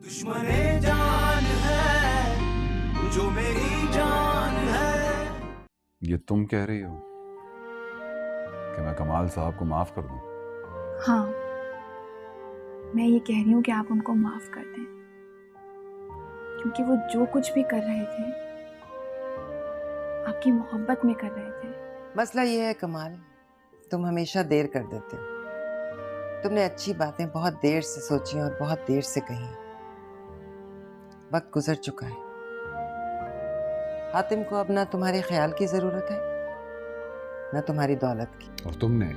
दुश्मने जान है जो मेरी जान है। ये तुम कह रही हो कि मैं कमाल साहब को माफ कर दूं? हाँ, मैं ये कह रही हूँ कि आप उनको माफ कर दें, क्योंकि वो जो कुछ भी कर रहे थे आपकी मोहब्बत में कर रहे थे। मसला ये है कमाल, तुम हमेशा देर कर देते हो। तुमने अच्छी बातें बहुत देर से सोची और बहुत देर से कही। वक्त गुजर चुका है। हातिम को अब ना तुम्हारे ख्याल की जरूरत है ना तुम्हारी दौलत की। और तुमने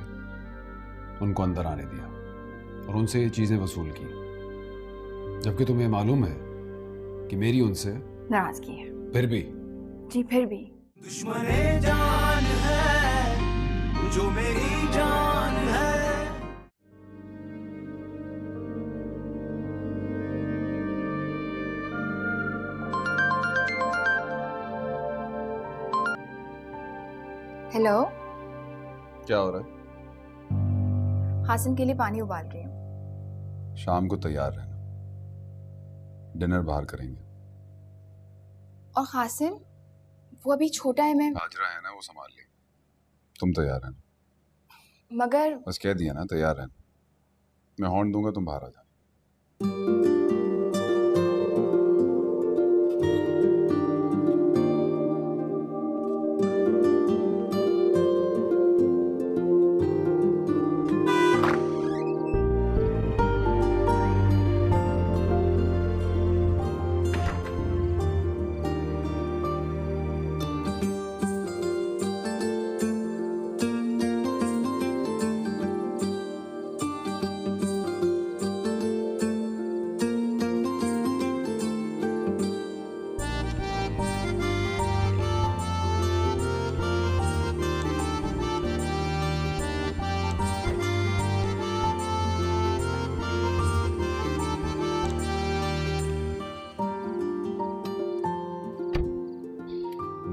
उनको अंदर आने दिया और उनसे ये चीजें वसूल की, जबकि तुम्हें मालूम है कि मेरी उनसे नाराजगी है। फिर भी जी, फिर भी दुश्मने जान है जो मेरी जान है। हेलो, क्या हो रहा है? हासिम के लिए पानी उबाल रही हूँ। शाम को तैयार रहना, डिनर बाहर करेंगे। और हासिम, वो अभी छोटा है। मैं हाजरा है ना, वो संभाल लेगी। तुम तैयार रहना। मगर बस कह दिया ना, तैयार रहना। मैं हॉर्न दूंगा, तुम बाहर आ जाना।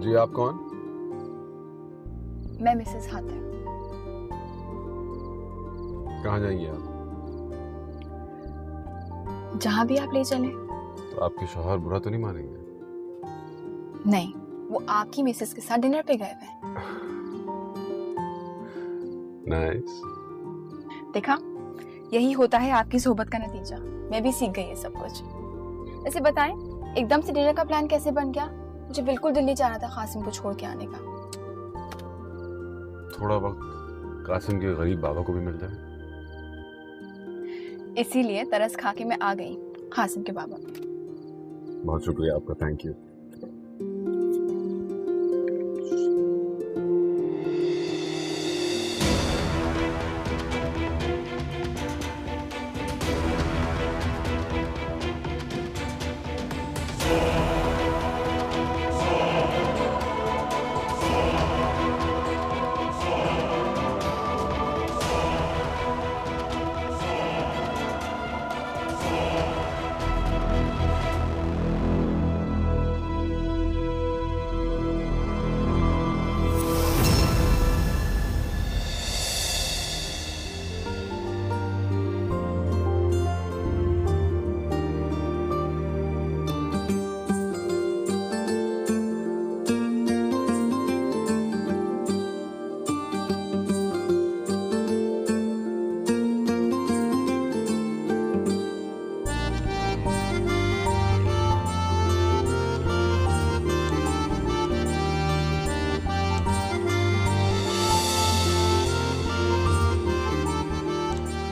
जी, आप कौन? मैं मिसेस हातिम। कहाँ जाएंगे आप? जहां भी आप ले चलें। तो आपके शौहर बुरा तो नहीं मानेंगे? नहीं, वो आपकी मिसेस के साथ डिनर पे गए हुए। नाइस। देखा, यही होता है आपकी सोहबत का नतीजा। मैं भी सीख गई ये सब कुछ। वैसे बताएं, एकदम से डिनर का प्लान कैसे बन गया? मुझे बिल्कुल दिल नहीं चाह रहा था कासिम को छोड़ के आने का। थोड़ा वक्त कासिम के गरीब बाबा को भी मिल जाए। इसीलिए तरस खा के मैं आ गई कासिम के बाबा। बहुत शुक्रिया आपका, थैंक यू।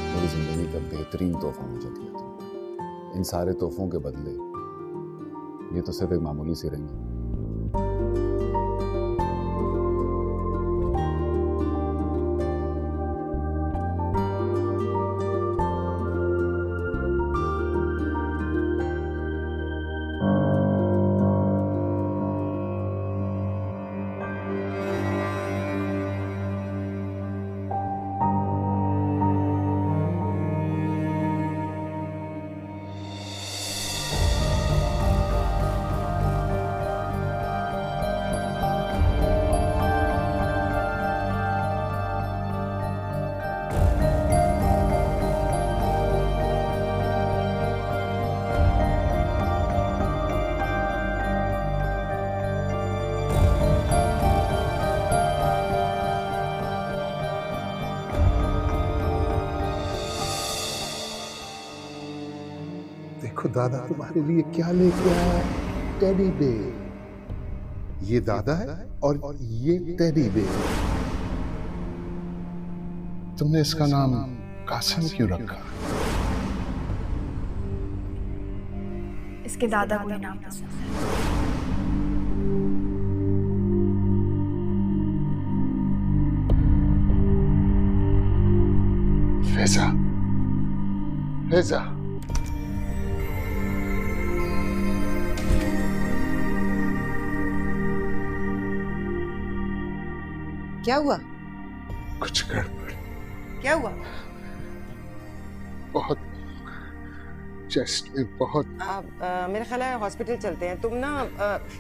मेरी जिंदगी का बेहतरीन तोहफा मुझे दिया तुमने। इन सारे तोहफों के बदले ये तो सिर्फ एक मामूली सी रिंग है। देखो दादा तुम्हारे लिए क्या लेके आया है, टेडी बेयर। ये दादा है और ये टेडी बेयर। तुमने इसका नाम कासिम क्यों रखा? इसके दादा को ये नाम पसंद है। फैजा, फैजा, क्या हुआ? कुछ गड़बड़। क्या हुआ? बहुत चेस्ट में बहुत। मेरा ख्याल है हॉस्पिटल चलते हैं। तुम ना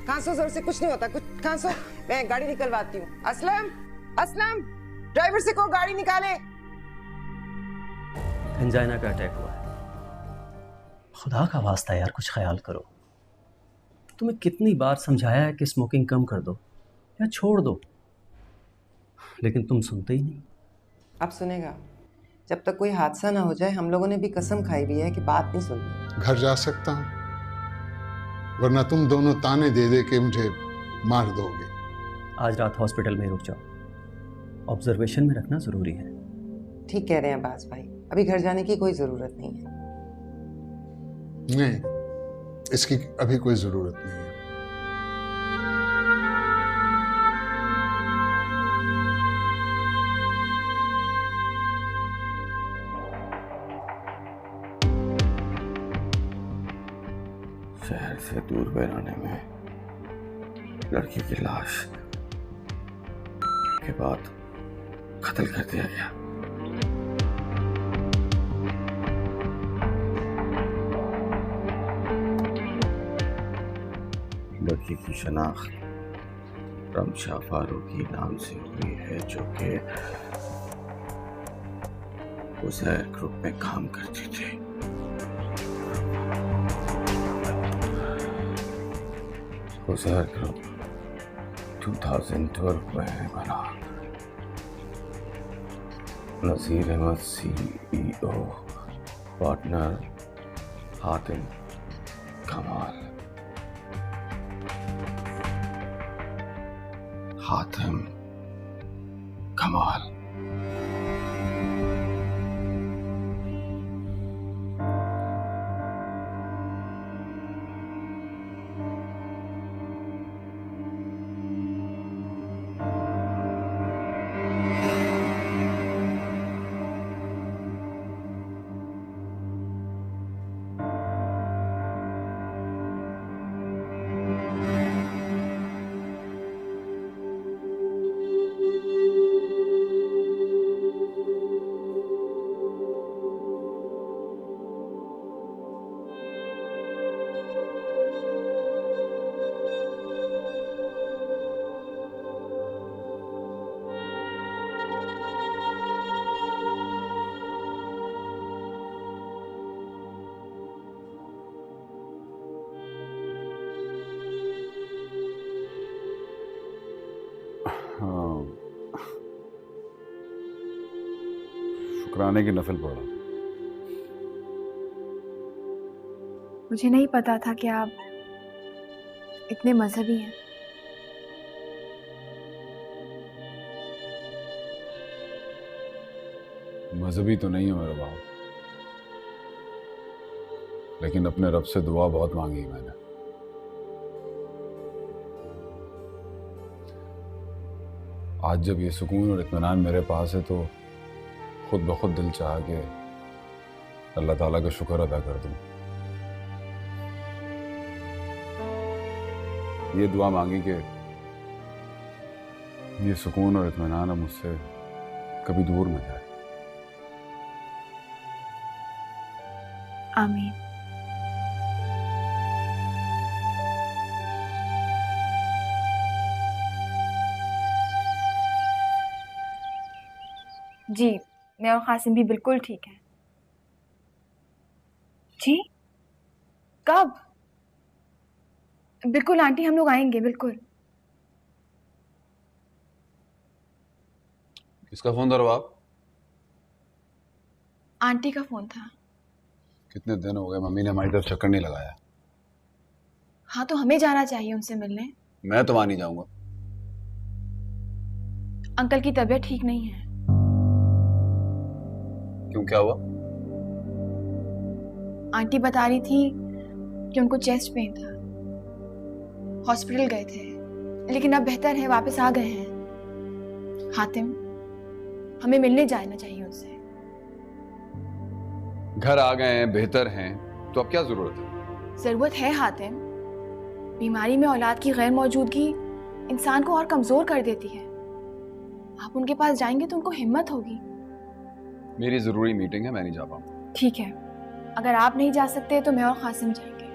खांसो जोर से कुछ नहीं होता, कुछ खांसो, मैं गाड़ी निकलवाती हूँ। असलम, असलम, ड्राइवर से कहो गाड़ी निकाले। एंजाइना का अटैक हुआ है। खुदा का वास्ता यार कुछ ख्याल करो। तुम्हें कितनी बार समझाया है कि स्मोकिंग कम कर दो या छोड़ दो, लेकिन तुम सुनते ही नहीं। अब सुनेगा। जब तक कोई हादसा ना हो जाए, हम लोगों ने भी कसम खाई हुई है कि बात नहीं सुननी। घर जा सकता हूँ, वरना तुम दोनों ताने दे दे के मुझे मार दोगे। आज रात हॉस्पिटल में रुक जाओ, ऑब्जर्वेशन में रखना जरूरी है। ठीक कह रहे हैं बाज भाई, अभी घर जाने की कोई जरूरत नहीं है। नहीं, इसकी अभी कोई जरूरत नहीं है। शहर से दूर बैराने में लड़की की लाश के बाद कत्ल कर दिया गया। लड़की की शनाख्त रमशा फारूकी नाम से हुई है, जो कि उज़ैर ग्रुप में काम करती थी। उज़ैर ग्रुप 2012 में बना। नज़ीर अहमद CEO, पार्टनर हातिम कमाल। हातिम कमाल। हाँ, शुक्राने की नफल पढ़ा। मुझे नहीं पता था कि आप इतने मजहबी हैं। मजहबी तो नहीं है मेरा बाप, लेकिन अपने रब से दुआ बहुत मांगी है मैंने। आज जब ये सुकून और इत्मीनान मेरे पास है तो खुद ब खुद दिल चाह के अल्लाह ताला का शुक्र अदा कर दूं। ये दुआ मांगी कि ये सुकून और इत्मीनान अब मुझसे कभी दूर न जाए। आमीन। जी, मैं और कासिम भी बिल्कुल ठीक हैं। जी? कब? बिल्कुल आंटी, हम लोग आएंगे बिल्कुल। किसका फोन था रबाब? आंटी का फोन था। कितने दिन हो गए मम्मी ने हमारी तरफ चक्कर नहीं लगाया। हाँ तो हमें जाना चाहिए उनसे मिलने। मैं तो वहां नहीं जाऊंगा। अंकल की तबीयत ठीक नहीं है। क्यों, क्या हुआ? आंटी बता रही थी कि उनको चेस्ट पेन था, हॉस्पिटल गए थे, लेकिन अब बेहतर है, वापस आ गए हैं। हातिम, हमें मिलने जाना चाहिए उनसे। घर आ गए हैं, बेहतर हैं, तो अब क्या जरूरत है? जरूरत है हातिम। बीमारी में औलाद की गैर मौजूदगी इंसान को और कमजोर कर देती है। आप उनके पास जाएंगे तो उनको हिम्मत होगी। मेरी जरूरी मीटिंग है, मैं नहीं जा पाऊंगा। ठीक है, अगर आप नहीं जा सकते तो मैं और कासिम जाएंगे,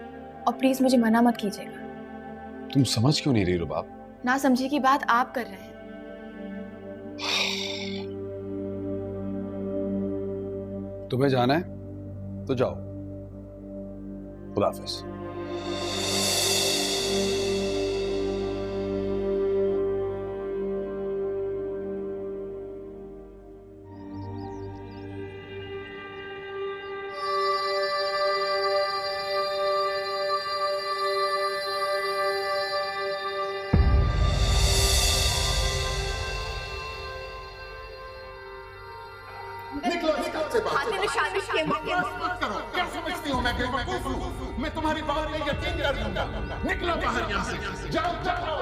और प्लीज मुझे मना मत कीजिएगा। तुम समझ क्यों नहीं रही रुबाब? ना समझे की बात आप कर रहे हैं। तुम्हें जाना है तो जाओ। खुदा हाफिज। निकलो इस घर से बाहर। शादी की करो, क्या समझती हो मैं बेवकूफ हूँ? मैं तुम्हारी बात में यकीन कर लूंगा। निकलो बाहर यहाँ से, जाओ जाओ।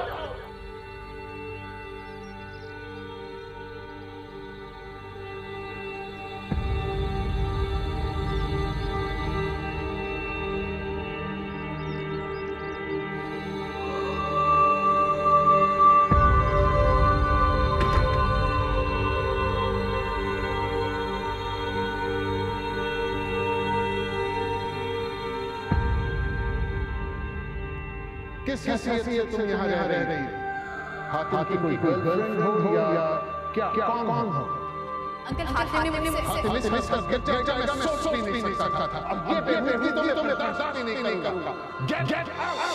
किस हैसियत से तुम यहाँ रह रही? हातिम की कोई गर्लफ्रेंड हो या क्या कौन हो? अंकल, हातिम ने मुझसे हातिम इसका गिर जाएगा, मैं सोच भी नहीं सकता था। अब ये बेवकूफी तो मैं बर्दाश्त ही नहीं करूंगा। Get out.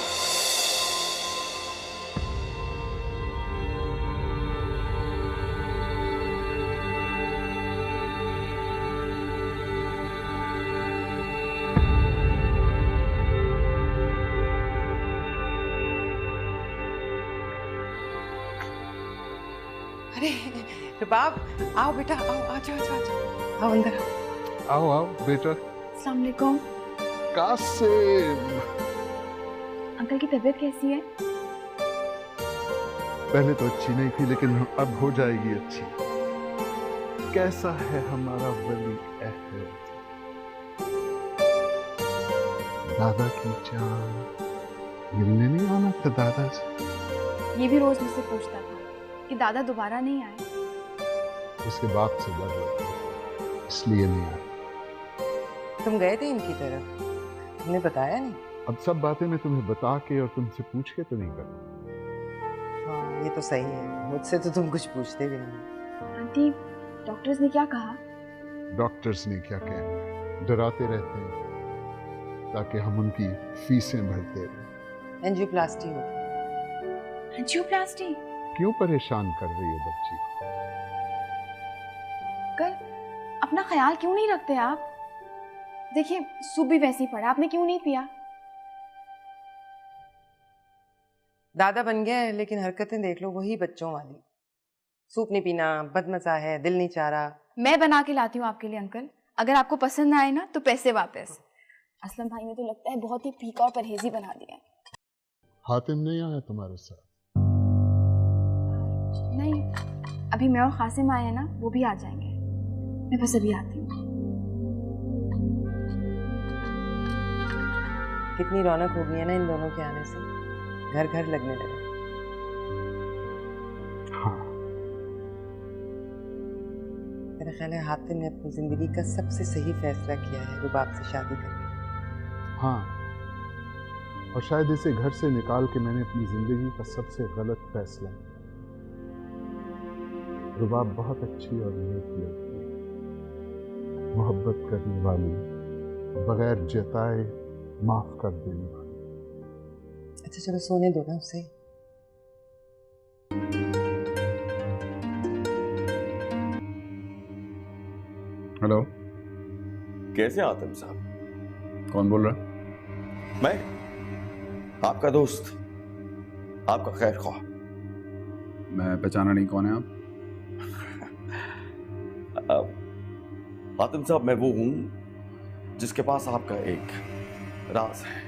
अरे रुबाब, आओ बेटा, आओ, आ जाओ, आ जाओ, आओ अंदर आओ। आओ बेटा। अस्सलाम वालेकुम। कासिम, अंकल की तबीयत कैसी है? पहले तो अच्छी नहीं थी, लेकिन अब हो जाएगी अच्छी। कैसा है हमारा वली अहद? दादा की जान, मिलने नहीं आना था दादा से? ये भी रोज मुझसे पूछता था कि दादा दोबारा नहीं आए। उसके बाप से डर लगता है, इसलिए नहीं आया। तुम गए थे इनकी तरफ, तुमने बताया नहीं? अब सब बातें मैं तुम्हें बता के और तुमसे पूछ के तो नहीं करता। हाँ ये तो सही है, मुझसे तो तुम कुछ पूछते भी नहीं। आंटी, डॉक्टर्स ने क्या कहा? डॉक्टर्स ने क्या कहना, डराते रहते हैं ताकि हम उनकी फीसें भरते रहें। एंजियोप्लास्टी होगी। एंजियोप्लास्टी? क्यों परेशान कर रही हो बच्ची को? कल अपना ख्याल क्यों नहीं रखते आप? देखिए सूप भी वैसे ही पड़ा, आपने क्यों नहीं पिया? दादा बन गया है, लेकिन हरकतें देख लो वही बच्चों वाली। सूप नहीं पीना, बदमजा है, दिल नहीं चाह रहा। मैं बना के लाती हूँ आपके लिए अंकल, अगर आपको पसंद ना आए ना तो पैसे वापस। असलम भाई ने तो लगता है बहुत ही फीका और परहेजी बना दिया है। हातिम नहीं आया तुम्हारे साथ? नहीं, अभी मैं और कासिम आए हैं ना, वो भी आ जाएंगे। मैं बस अभी आती हूँ। कितनी रौनक हो गई है ना इन दोनों के आने से, घर घर लगने लगे। हाँ। मेरा ख्याल है हातिम ने अपनी जिंदगी का सबसे सही फैसला किया है रुबाब से शादी करके। हाँ, और शायद इसे घर से निकाल के मैंने अपनी जिंदगी का सबसे गलत फैसला। रुबाब बहुत अच्छी और नेक लड़की है, मोहब्बत करने वाली, बगैर जताए माफ कर देने वाली। अच्छा चलो सोने दो ना उसे। हेलो। कैसे आतिम साहब? कौन बोल रहा है? मैं आपका दोस्त, आपका खैर ख्वाह। मैं पहचाना नहीं, कौन है आप? हातिम साहब, मैं वो हूं जिसके पास आपका एक राज है,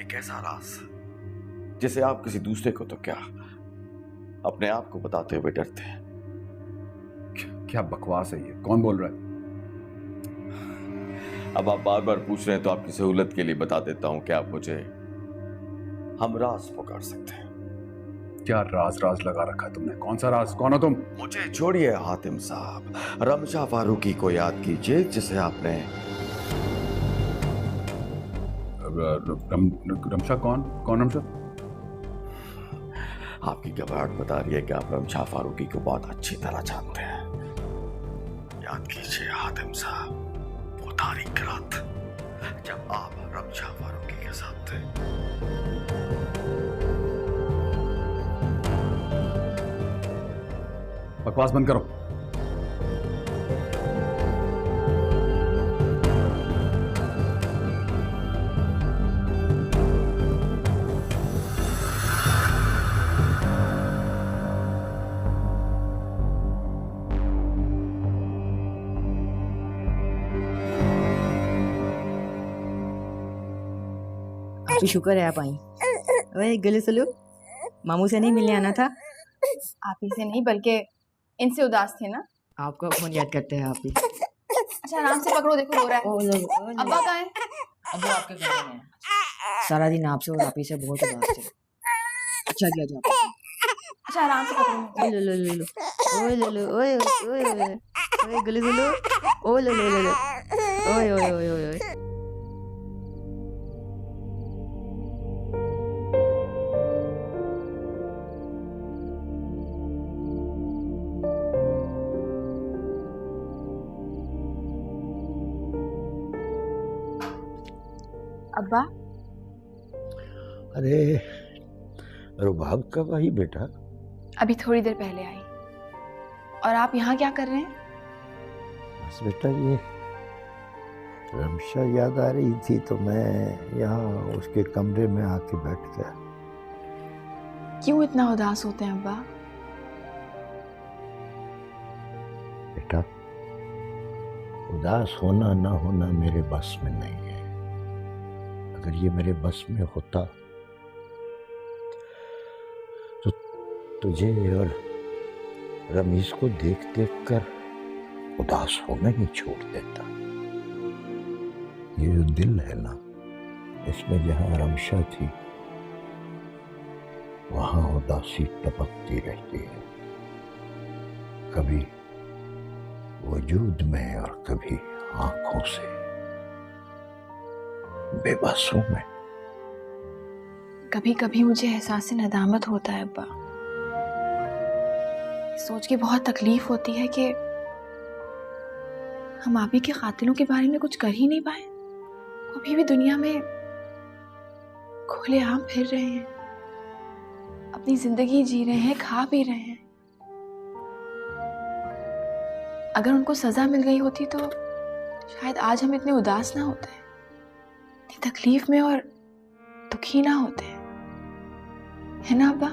एक ऐसा राज जिसे आप किसी दूसरे को तो क्या अपने आप को बताते हुए डरते हैं। क्या बकवास है ये? कौन बोल रहा है? अब आप बार बार पूछ रहे हैं तो आपकी सहूलत के लिए बता देता हूं कि आप मुझे हम राज पुकार सकते हैं। क्या राज राज लगा रखा तुमने? कौन सा राज? कौन हो तुम? मुझे छोड़िए हातिम साहब, रमशा फारूकी को याद कीजिए जिसे आपने रमशा? कौन रमशा? आपकी घबराहट बता रही है कि आप रमशा फारूकी को बहुत अच्छी तरह जानते हैं। याद कीजिए हातिम साहब, वो तारीख रात जब आप रमशा फारूकी के साथ थे। बकवास बंद करो। आपकी शुक्र है आप आई। ओए गले सुलो, मामू से नहीं मिलने आना था? आप ही से नहीं बल्कि इनसे उदास थे ना। आपका फोन याद करते हैं आप ही। अच्छा आराम से पकड़ो, देखो रो रहा है। अब्बा कहाँ है? अब्बा आपके घर में है। सारा दिन आपसे और आप ही से बहुत उदास थे। अच्छा किया जाओ। अच्छा आराम से पकड़ो। ओए लो लो लो, ओए लो लो, ओए ओए ओए, ओए गले सुलो, ओए लो लो लो, ओए ओए ओए ओए। अब्बा अरे रुबाब कब आई बेटा? अभी थोड़ी देर पहले आई। और आप यहाँ क्या कर रहे हैं? बस बेटा ये रमशा याद आ रही थी तो मैं यहाँ उसके कमरे में आके बैठ गया। क्यों इतना उदास होते हैं अब्बा? बेटा उदास होना ना होना मेरे बस में नहीं है। अगर ये मेरे बस में होता तो तुझे और रमीज को देख देख कर उदास होना ही छोड़ देता। ये जो दिल है ना, इसमें जहां रमशा थी वहां उदासी टपकती रहती है, कभी वजूद में और कभी आंखों से। बेबस हूं मैं। कभी कभी मुझे एहसास नदामत होता है अब्बा। सोच के बहुत तकलीफ होती है कि हम आप ही के कातिलों के बारे में कुछ कर ही नहीं पाए। अभी भी दुनिया में खुलेआम फिर रहे हैं, अपनी जिंदगी जी रहे हैं, खा पी रहे हैं। अगर उनको सजा मिल गई होती तो शायद आज हम इतने उदास ना होते, इतनी तकलीफ में और दुखी ना होते, है ना अब्बा?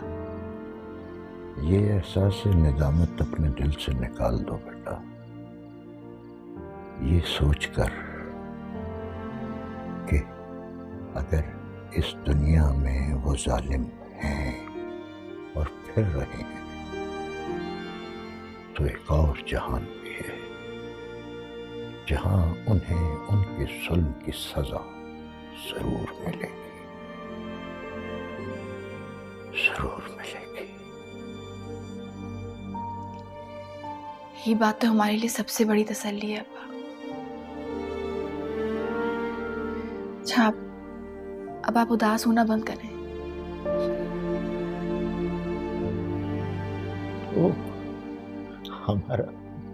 ये एहसास निदामत अपने दिल से निकाल दो बेटा। ये सोचकर कि अगर इस दुनिया में वो जालिम हैं और फिर रहे हैं तो एक और जहान भी है जहां उन्हें उनके जुल्म की सजा जरूर मिलेगी, जरूर मिलेगी। ये बात तो हमारे लिए सबसे बड़ी तसल्ली है अब्बा। अच्छा अब आप उदास होना बंद करें। तो हमारा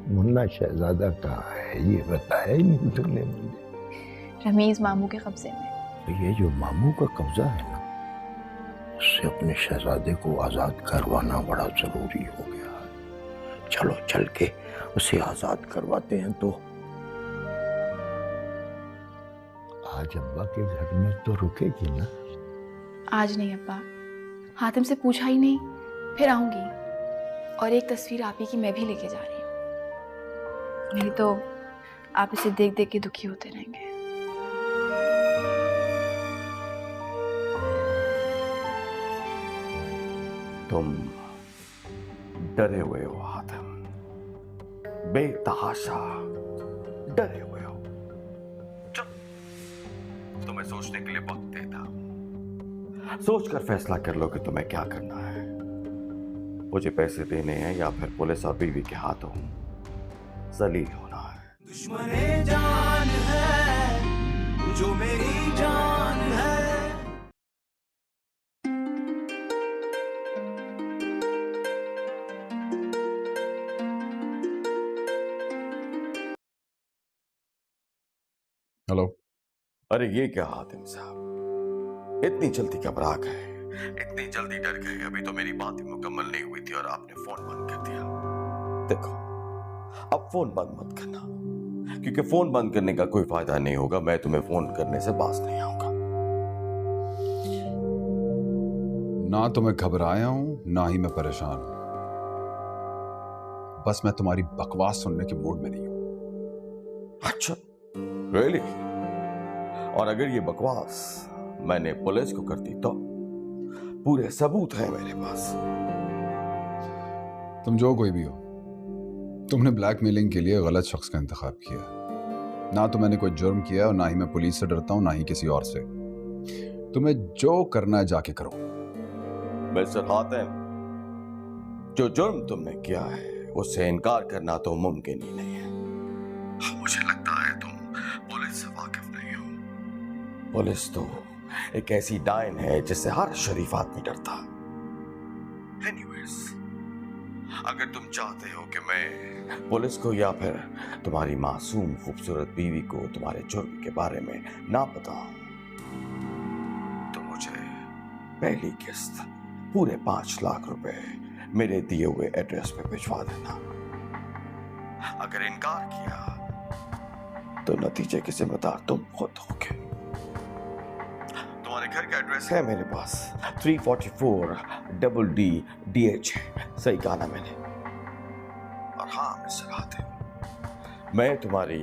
मुन्ना शहजादा कहाँ है ये बताया ही नहीं तुमने मुझे। रमीज मामू के कब्जे में। तो ये जो मामू का कब्जा है ना, उससे अपने शहजादे को आजाद करवाना बड़ा जरूरी हो गया है। चलो चल के उसे आजाद करवाते हैं। तो आज अब्बा के घर में तो रुकेगी ना? आज नहीं अब्बा, हातिम से पूछा ही नहीं, फिर आऊंगी। और एक तस्वीर आप ही की मैं भी लेके जा रही हूँ, नहीं तो आप इसे देख देख के दुखी होते रहेंगे। तुम डरे हुए हो हातिम, बेतहाशा डरे हुए हो। चुप, तुम्हें सोचने के लिए वक्त देता हूं। सोचकर फैसला कर लो कि तुम्हें क्या करना है। मुझे पैसे देने हैं या फिर पुलिस और बीवी के हाथों जलील होना है। दुश्मने जान है जो मेरी जान है। हेलो। अरे ये क्या हातिम साहब, इतनी जल्दी घबरा गए, इतनी जल्दी डर गए? अभी तो मेरी बात ही मुकम्मल नहीं हुई थी और आपने फोन बंद कर दिया। देखो, अब फोन बंद मत करना, क्योंकि फोन बंद करने का कोई फायदा नहीं होगा। मैं तुम्हें फोन करने से बाज नहीं आऊंगा। ना तो मैं घबराया हूं, ना ही मैं परेशान हूं। बस मैं तुम्हारी बकवास सुनने के मूड में नहीं हूं। अच्छा, रियली? और अगर ये बकवास मैंने पुलिस को कर दी तो? पूरे सबूत हैं मेरे पास। तुम जो कोई भी हो, तुमने ब्लैकमेलिंग के लिए गलत शख्स का इंतखाब किया। ना तो मैंने कोई जुर्म किया और ना ही मैं पुलिस से डरता हूं, ना ही किसी और से। तुम्हें जो करना है जाके करो। मिस्टर हातिम, जो जुर्म तुमने किया है उससे इनकार करना तो मुमकिन ही नहीं है। मुझे लगता है तुम पुलिस से वाकिफ नहीं हो। पुलिस तो एक ऐसी डायन है जिससे हर शरीफ आदमी डरता। एनीवेज, अगर तुम चाहते हो कि मैं पुलिस को या फिर तुम्हारी मासूम खूबसूरत बीवी को तुम्हारे जुर्म के बारे में ना बताऊं, तो मुझे पहली किस्त पूरे 5 लाख रुपए मेरे दिए हुए एड्रेस पे भिजवा देना। अगर इनकार किया तो नतीजे के जिम्मेदार तुम खुद होगे। तुम्हारे घर का एड्रेस है मेरे पास, 344 DD DH, सही कहा ना मैंने? और हाँ मिस्टर हातिम, मैं तुम्हारी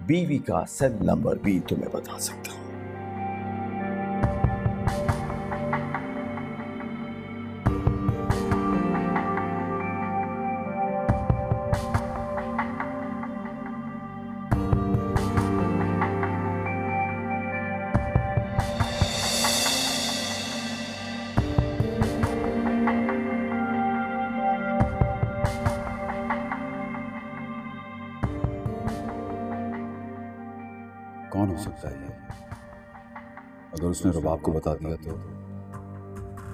बीवी का सेल नंबर भी तुम्हें बता सकता हूं। कौन हो सकता है ये? अगर उसने रबाब को बता दिया तो?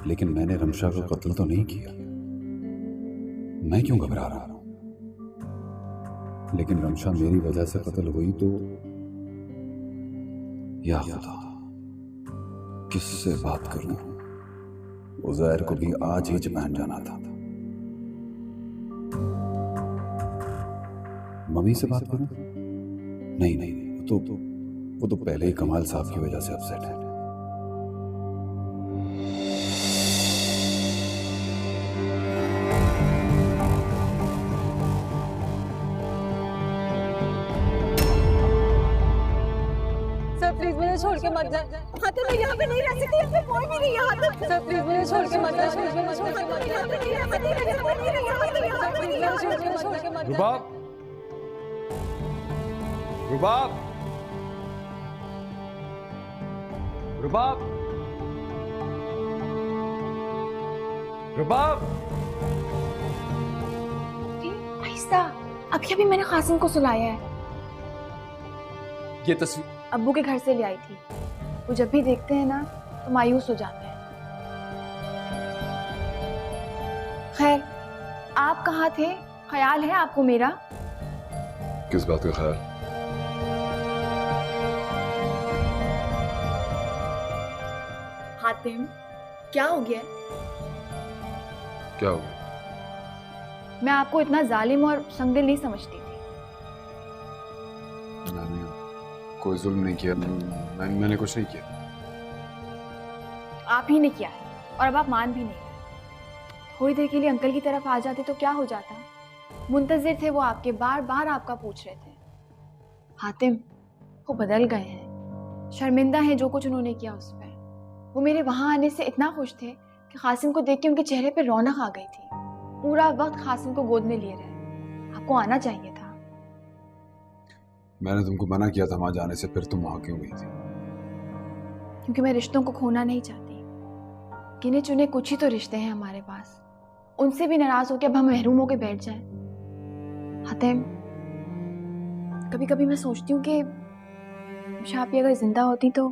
लेकिन मैंने रमशा का कत्ल तो नहीं किया। मैं क्यों घबरा रहा हूं? लेकिन रमशा मेरी वजह से कत्ल हुई तो या खुदा, किससे बात करूं? उज़ैर को भी आज ही जापान जाना था। मम्मी से बात करूं? नहीं, वो तो पहले ही कमाल साहब की वजह से अपसेट है। सर प्लीज मुझे छोड़ के मत जाए। हातिम, मैं यहाँ पे नहीं रह सकती, यहाँ पे कोई भी नहीं है। हातिम सर प्लीज मुझे छोड़ के मत जाए। रुबाब, रुबाब, रुबाब, रुबाब। आहिस्ता, अभी मैंने कासिम को सुलाया है। ये तस्वीर अब्बू के घर से ले आई थी। वो जब भी देखते हैं ना तो मायूस हो जाते हैं। खैर, आप कहाँ थे? ख्याल है आपको मेरा? किस बात का ख्याल? हातिम, क्या हो गया? क्या हो गया? मैं आपको इतना जालिम और संगदिल नहीं समझती थी। कोई जुल्म नहीं किया। मैंने कुछ नहीं किया। आप ही ने किया है और अब आप मान भी नहीं रहे। थोड़ी देर के लिए अंकल की तरफ आ जाते तो क्या हो जाता। मुंतजिर थे वो आपके, बार बार आपका पूछ रहे थे। हातिम, वो बदल गए हैं, शर्मिंदा हैं जो कुछ उन्होंने किया उस पर। वो मेरे वहां आने से इतना खुश थे कि कासिम को देख के उनके चेहरे पे रौनक आ गई थी। पूरा वक्त कासिम को गोद में लिए रहे। आपको आना चाहिए था। मैंने तुमको मना किया था वहां जाने से, फिर तुम वहां क्यों गई थी? क्योंकि मैं रिश्तों को खोना नहीं चाहती। गिने चुने कुछ ही तो रिश्ते हैं हमारे पास, उनसे भी नाराज होकर अब हम महरूम होकर बैठ जाएं। हातिम, कभी कभी मैं सोचती हूँ कि शापी अगर जिंदा होती तो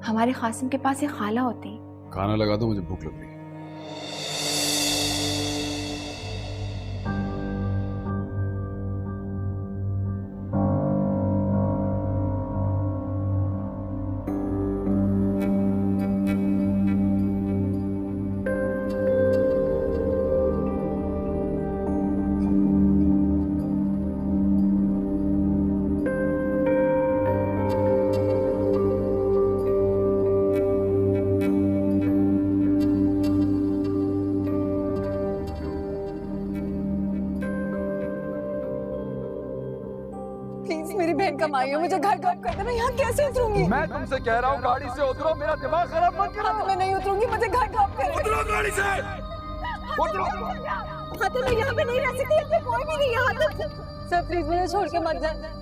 हमारे कासिम के पास एक खाला होती। खाना लगा दो, मुझे भूख लग रही है। प्लीज मेरी बहन कम आई है, मुझे घर ड्रॉप कर दे। मैं यहाँ कैसे उतरूंगी? मैं तुमसे कह रहा हूँ गाड़ी से उतरो, मेरा दिमाग खराब मत करो। मैं नहीं उतरूंगी, मुझे घर ड्रॉप कर। उतरो गाड़ी से, उतरो। हातिम, मैं यहाँ पे नहीं रह सकती, यहाँ पे कोई भी नहीं है। हातिम सर, प्लीज मुझे छोड़ के मत जाए।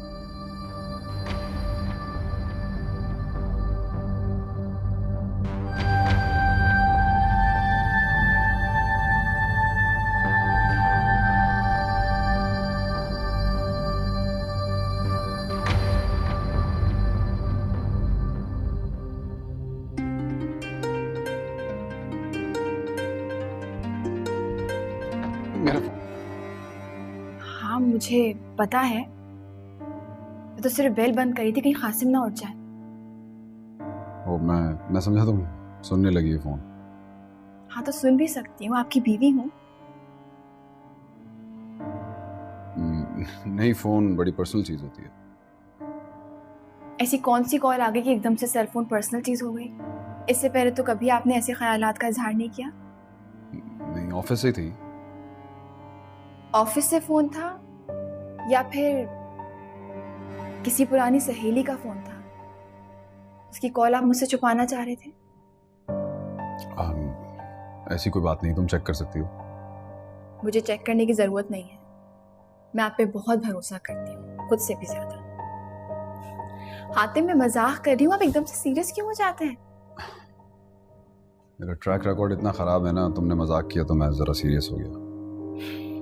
हाँ मुझे पता है, मैं तो सिर्फ बेल बंद करी थी कहीं कासिम ना उठ जाए। ओ, मैं समझा तुम सुनने लगी है फोन। हाँ तो सुन भी सकती हूँ, आपकी बीवी हूँ। नहीं, फोन बड़ी पर्सनल चीज होती है। ऐसी कौन सी कॉल आ गई कि एकदम से सेलफोन पर्सनल चीज हो गई? इससे पहले तो कभी आपने ऐसे ख्यालात का इजहार नहीं किया। नहीं, ऑफिस से थी। ऑफिस से फोन था या फिर किसी पुरानी सहेली का फोन था? उसकी कॉल आप मुझसे छुपाना चाह रहे थे? ऐसी कोई बात नहीं, तुम चेक कर सकती हो। मुझे चेक करने की जरूरत नहीं है, मैं आप पे बहुत भरोसा करती हूँ, खुद से भी ज्यादा। हातिम, मैं मजाक कर रही हूँ, आप एकदम से सीरियस क्यों हो जाते हैं? मेरा ट्रैक रिकॉर्ड इतना खराब है ना, तुमने मजाक किया तो मैं जरा सीरियस हो गया।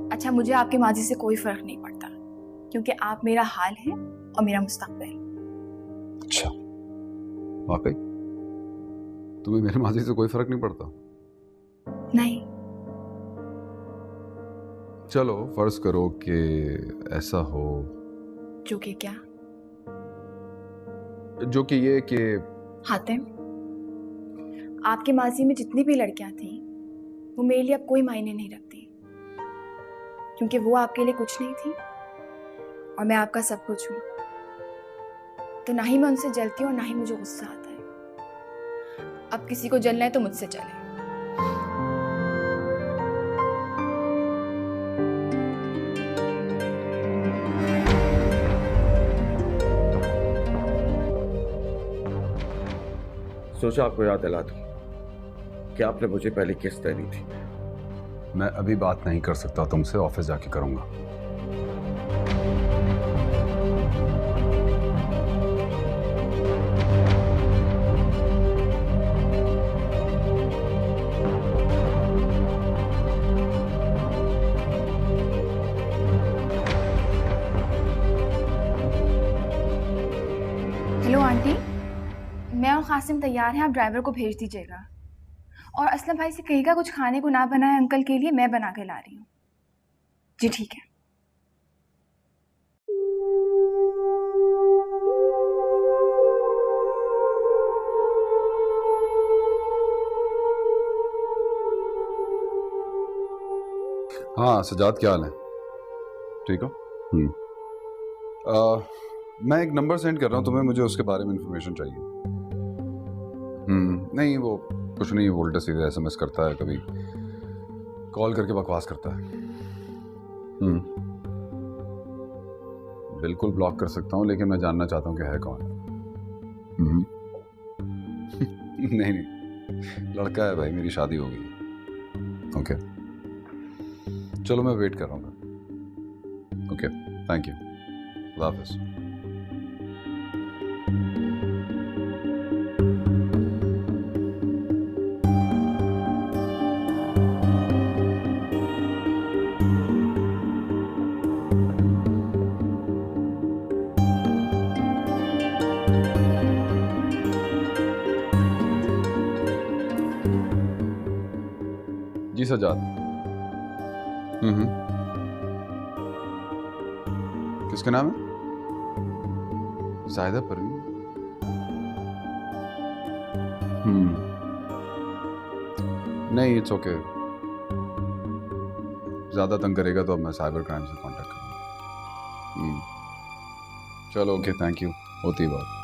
अच्छा, मुझे आपके माजी से कोई फर्क नहीं पड़ता, क्योंकि आप मेरा हाल है और मेरा मुस्तकबिल। अच्छा, वाकई तुम्हें मेरे माजी से कोई फर्क नहीं पड़ता? नहीं। चलो फर्ज करो कि ऐसा हो। जो कि क्या? जो कि ये कि हातिम, आपके माजी में जितनी भी लड़कियां थी वो मेरे लिए अब कोई मायने नहीं रखती, क्योंकि वो आपके लिए कुछ नहीं थी और मैं आपका सब कुछ हूं। तो ना ही मैं उनसे जलती हूँ और ना ही मुझे गुस्सा आता है। अब किसी को जलना है तो मुझसे जले। सोचा आपको याद दिला दूं कि आपने मुझे पहले किस्त देनी थी। मैं अभी बात नहीं कर सकता तुमसे, ऑफिस जाके करूंगा। हेलो आंटी, मैं और कासिम तैयार हैं, आप ड्राइवर को भेज दीजिएगा। और असलम भाई से कहिएगा कुछ खाने को ना बनाए अंकल के लिए, मैं बना के ला रही हूँ। जी ठीक है। हाँ सजाद, क्या हाल है? ठीक हो? मैं एक नंबर सेंड कर रहा हूँ तुम्हें, मुझे उसके बारे में इंफॉर्मेशन चाहिए। नहीं वो कुछ नहीं, वो उल्टा सीधे एसएमएस करता है, कभी कॉल करके बकवास करता है। बिल्कुल ब्लॉक कर सकता हूँ, लेकिन मैं जानना चाहता हूँ कि है कौन। नहीं नहीं, लड़का है भाई, मेरी शादी हो गई। ओके चलो मैं वेट कर रहा हूँ। ओके थैंक यू, अल्लाह हाफिज़। जी सजाद। किसका नाम है? जाहिदा परवीन। नहीं इट्स ओके, ज्यादा तंग करेगा तो अब मैं साइबर क्राइम से कांटेक्ट करूँगा। चलो ओके थैंक यू, होती है बात।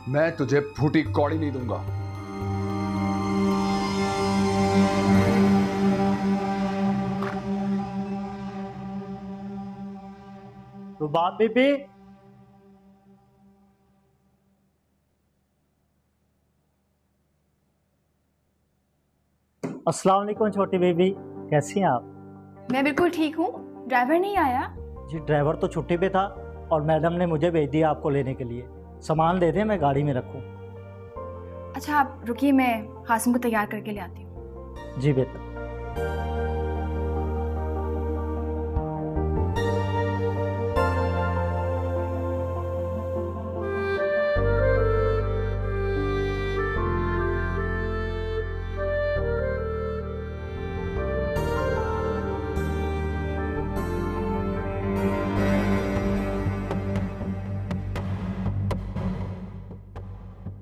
मैं तुझे फूटी कौड़ी नहीं दूंगा। रुबाब बीबी, अस्सलाम वालेकुम छोटी बीबी, कैसी हैं आप? मैं बिल्कुल ठीक हूँ। ड्राइवर नहीं आया? जी ड्राइवर तो छुट्टी पे था और मैडम ने मुझे भेज दिया आपको लेने के लिए। सामान दे दें, मैं गाड़ी में रखूं? अच्छा आप रुकिए, मैं कासिम को तैयार करके ले आती हूँ। जी बेटा।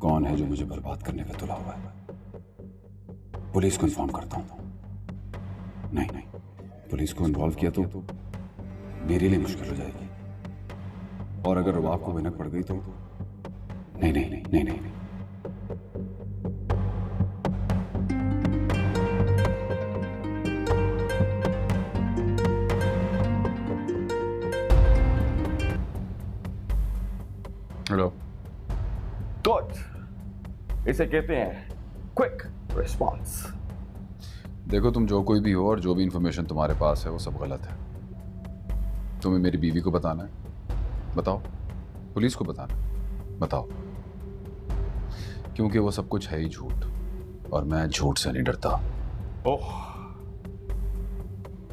कौन है जो मुझे बर्बाद करने पे तुला हुआ है? पुलिस को इन्फॉर्म करता हूं। नहीं नहीं, पुलिस को इन्वॉल्व किया तो मेरे लिए मुश्किल हो जाएगी, और अगर रुबाब को भनक पड़ गई तो नहीं नहीं नहीं नहीं नहीं, नहीं। हेलो। गुड, इसे कहते हैं क्विक रिस्पॉन्स। देखो तुम जो कोई भी हो और जो भी इंफॉर्मेशन तुम्हारे पास है वो सब गलत है। तुम्हें मेरी बीवी को बताना है, बताओ। पुलिस को बताना है, बताओ। क्योंकि वो सब कुछ है ही झूठ, और मैं झूठ से नहीं डरता। ओह,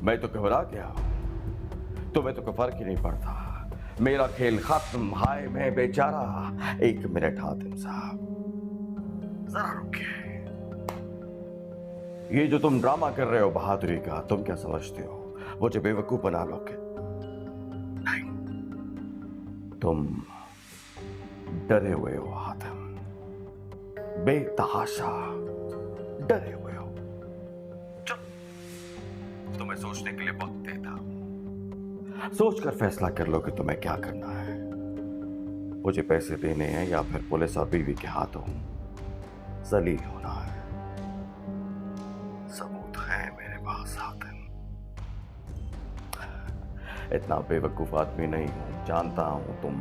मैं तो घबरा गया। तुम्हें तो कोई फर्क ही नहीं पड़ता। मेरा खेल खत्म। हाय मैं बेचारा। एक मिनट हातिम साहब, जरा रुकिए। ये जो तुम ड्रामा कर रहे हो बहादुरी का, तुम क्या समझते हो मुझे बेवकूफ बना लोगे? नहीं, तुम डरे हुए हो हातिम, बेतहाशा डरे हुए हो। चलो, तुम्हें सोचने के लिए वक्त देता हूं। सोचकर फैसला कर लो कि तुम्हें क्या करना है। मुझे पैसे देने हैं या फिर पुलिस और बीवी के हाथों जलील होना है। सबूत है मेरे पास हातिम। इतना बेवकूफ आदमी नहीं हूं, जानता हूं तुम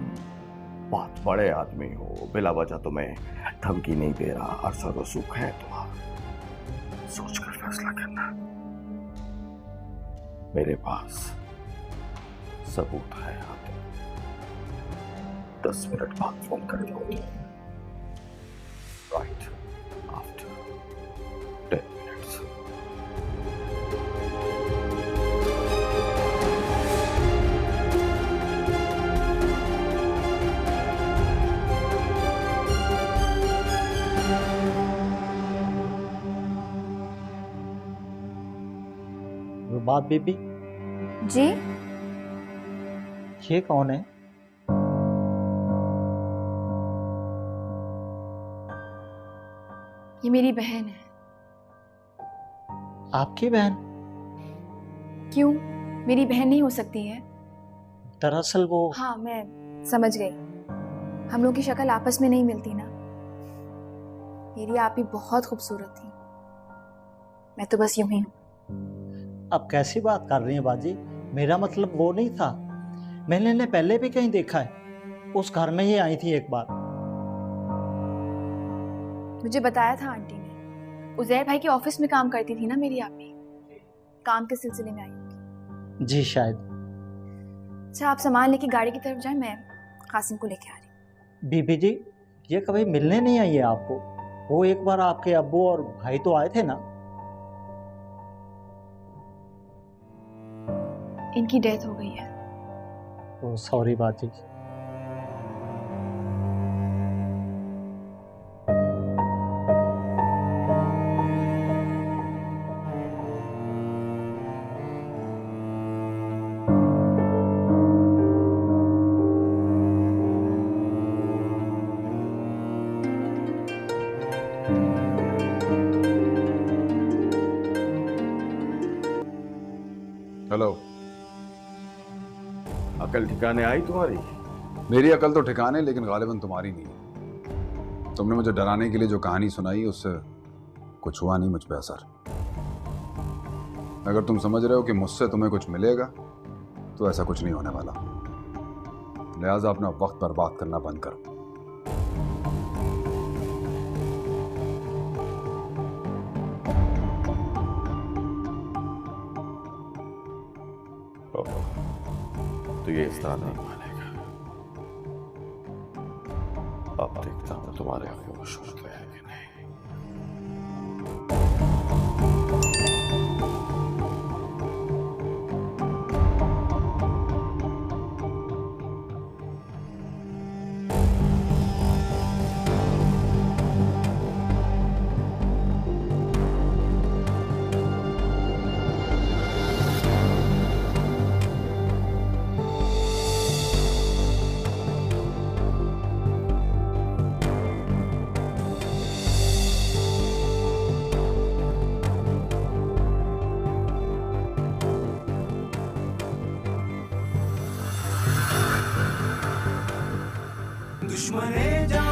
बहुत बड़े आदमी हो। बिला वजह तुम्हें धमकी नहीं दे रहा। अरसर रसूख है तुम्हारा। सोचकर फैसला करना। मेरे पास सबूत है हातिम। 10 मिनट बाद फोन कर दूंगी। Right after 10 minutes. Rubab Bibi ji ये कौन है? ये मेरी बहन है। आपकी बहन? क्यों, मेरी बहन नहीं हो सकती है? दरअसल वो... हाँ, मैं समझ गई। हम लोग की शक्ल आपस में नहीं मिलती ना। मेरी आप भी बहुत खूबसूरत थी, मैं तो बस यूं ही हूँ। अब कैसी बात कर रही हैं बाजी? मेरा मतलब वो नहीं था। मैंने इन्हें पहले भी कहीं देखा है, उस घर में ही आई थी एक बार। मुझे बताया था आंटी ने, उजैर भाई के ऑफिस में काम करती थी ना मेरी आप भी, काम के सिलसिले में आई होगी। जी शायद। अच्छा, आप सामान लेके गाड़ी की तरफ जाएं, मैं कासिम को लेके आ रही हूँ। बीबी जी, ये कभी मिलने नहीं आई है आपको? वो एक बार आपके अब्बू और भाई तो आए थे ना? इनकी डेथ हो गई है। ओ सॉरी बाजी। हेलो। अकल ठिकाने आई तुम्हारी? मेरी अकल तो ठिकाने, लेकिन गालिबन तुम्हारी नहीं। तुमने मुझे डराने के लिए जो कहानी सुनाई उससे कुछ हुआ नहीं मुझ पे असर। अगर तुम समझ रहे हो कि मुझसे तुम्हें कुछ मिलेगा तो ऐसा कुछ नहीं होने वाला। लिहाजा अपना वक्त बर्बाद करना बंद करो। तो ये इस तरह नहीं मानेगा। अब देखता हूं तुम्हारे होश उड़ गए हैं कि नहीं। दुश्मने जा